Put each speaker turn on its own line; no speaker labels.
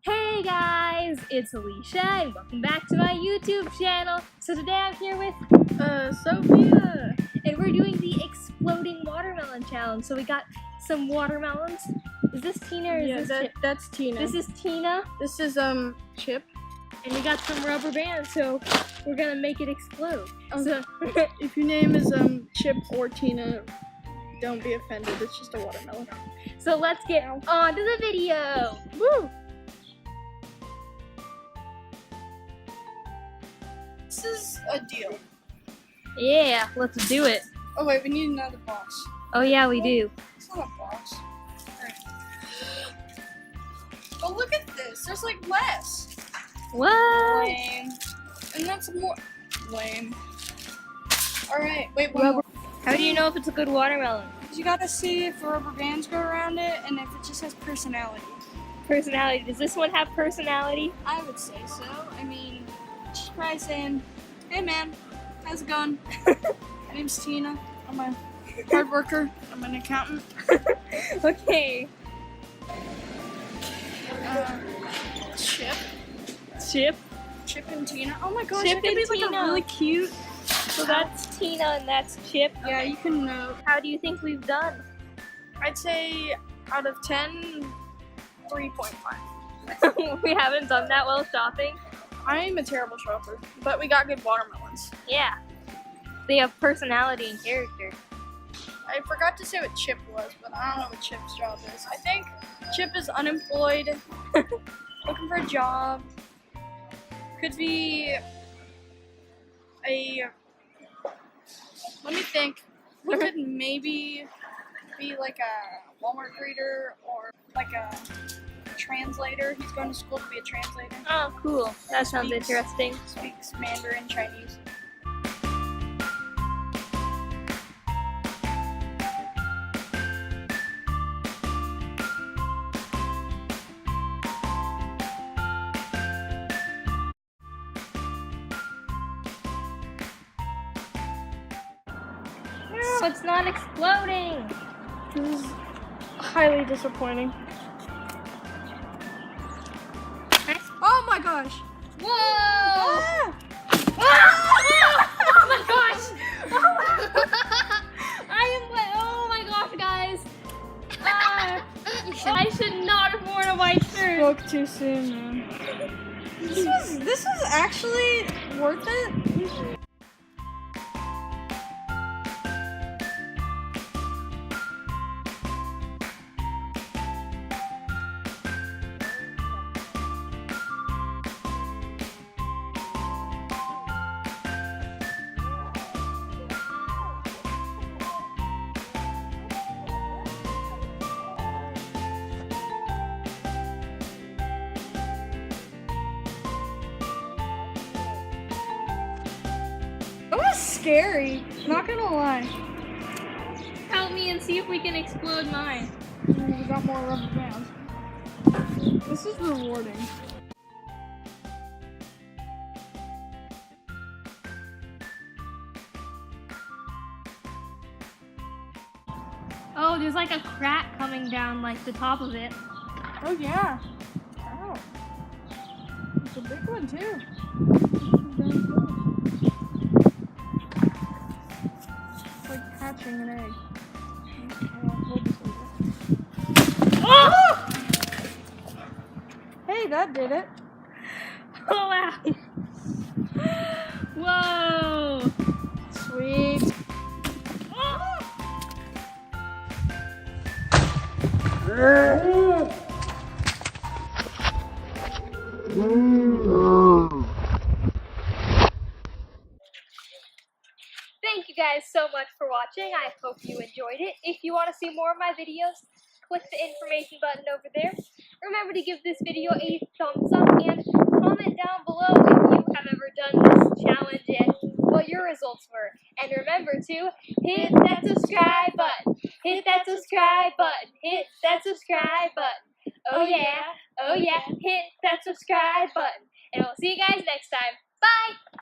Hey guys, it's Alicia and welcome back to my YouTube channel. So today I'm here with
Sophia,
and we're doing the exploding watermelon challenge. So we got some watermelons. Is this Tina or is this Chip?
That's Tina.
This is Tina.
This is Chip.
And we got some rubber bands, so we're gonna make it explode. So
if your name is Chip or Tina, don't be offended. It's just a watermelon.
So let's get on to the video.
Woo! This is a deal.
Yeah, let's do it.
Oh wait, we need another box.
Oh yeah, we do.
It's not a box. Right. Oh, look at this. There's like less.
What?
Lame. And that's more lame. Alright, wait, one more.
How do you know if it's a good watermelon?
You gotta see if the rubber bands go around it and if it just has personality.
Personality. Does this one have personality?
I would say so. I mean, she's probably saying, "Hey man, how's it going? My name's Tina. I'm a hard worker. I'm an accountant."
Okay.
Chip and Tina. Oh my gosh,
Chip
that could
and
be like
Tina.
a really cute.
So that's Tina and that's Chip.
Yeah, you can know.
How do you think we've done?
I'd say out of 10, 3.5.
We haven't done that well shopping.
I'm a terrible shopper, but we got good watermelons.
Yeah. They have personality and character.
I forgot to say what Chip was, but I don't know what Chip's job is. I think Chip is unemployed, looking for a job. Could be a, let me think, we could maybe be like a Walmart greeter or like a translator. He's going to school to be a translator.
Oh, cool. That sounds interesting.
Speaks Mandarin Chinese.
No, it's not exploding.
This is highly disappointing. Oh my gosh!
Whoa!
Ah!
Oh my gosh! Oh my gosh, guys! I should not have worn a white shirt.
Spoke too soon, man. This was actually worth it. That was scary, not gonna lie.
Help me and see if we can explode mine.
We got more rubber bands. This is rewarding.
Oh, there's like a crack coming down like the top of it.
Oh yeah. Wow. It's a big one too. It's like hatching an egg.
Oh!
Hey, that did it.
Oh wow! Whoa!
Sweet.
Thank you guys so much for watching. I hope you enjoyed it. If you want to see more of my videos, click the information button over there. Remember to give this video a thumbs up and comment down below if you have ever done this challenge and what your results were. And remember to hit that subscribe button. Hit that subscribe button. Hit that subscribe button. Oh yeah. Oh yeah. Hit that subscribe button. And we'll see you guys next time. Bye!